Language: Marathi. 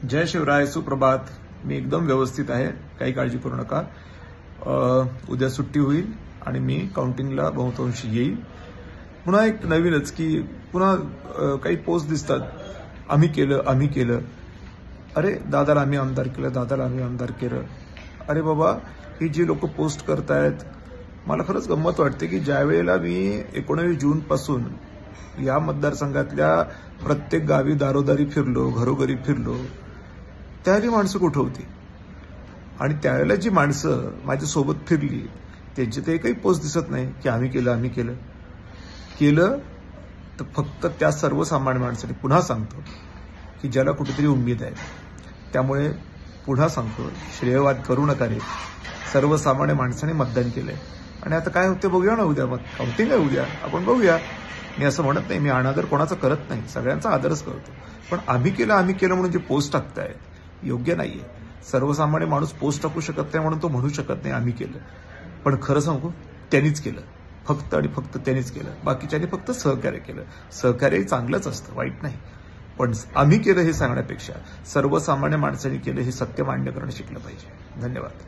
जय शिवराय, सुप्रभात. मी एकदम व्यवस्थित आहे, काही काळजी करू नका. उद्या सुट्टी होईल आणि मी काउंटिंगला बहुतांशी येईल. पुन्हा एक नवीनच की पुन्हा काही पोस्ट दिसतात, आम्ही केलं. अरे दादाला आम्ही आमदार केलं. अरे बाबा, ही जी लोक पोस्ट करतायत, मला खरंच गंमत वाटते की ज्या वेळेला मी 19 जून पासून या मतदारसंघातल्या प्रत्येक गावी दारोदारी फिरलो, घरोघरी फिरलो, त्यावेळी माणसं कुठं होती आणि त्यावेळेला जी माणसं माझ्यासोबत फिरली त्यांचे ते काही पोस्ट दिसत नाही की आम्ही केलं तर फक्त त्या सर्वसामान्य माणसाने. पुन्हा सांगतो की ज्याला कुठेतरी उमेद आहे, त्यामुळे पुन्हा सांगतो, श्रेयवाद करू नका रे. सर्वसामान्य माणसाने मतदान केलंय आणि आता काय होते बघूया ना. उद्या मग काउंटिंग आहे, उद्या आपण बघूया. मी असं म्हणत नाही, मी अनादर कोणाचा करत नाही, सगळ्यांचा आदरच करतो. पण आम्ही केलं म्हणून जे पोस्ट टाकतायत योग्य नाहीये. सर्वसामान्य माणूस पोस्ट टाकू शकत नाही म्हणून तो म्हणू शकत नाही आम्ही केलं. पण खरं सांगू, त्यांनीच केलं, फक्त आणि फक्त त्यांनीच केलं. बाकीच्यांनी फक्त सहकार्य केलं. सहकार्यही चांगलंच असतं, वाईट नाही. पण आम्ही केलं हे सांगण्यापेक्षा सर्वसामान्य माणसांनी केलं हे सत्य मान्य करणं शिकलं पाहिजे. धन्यवाद.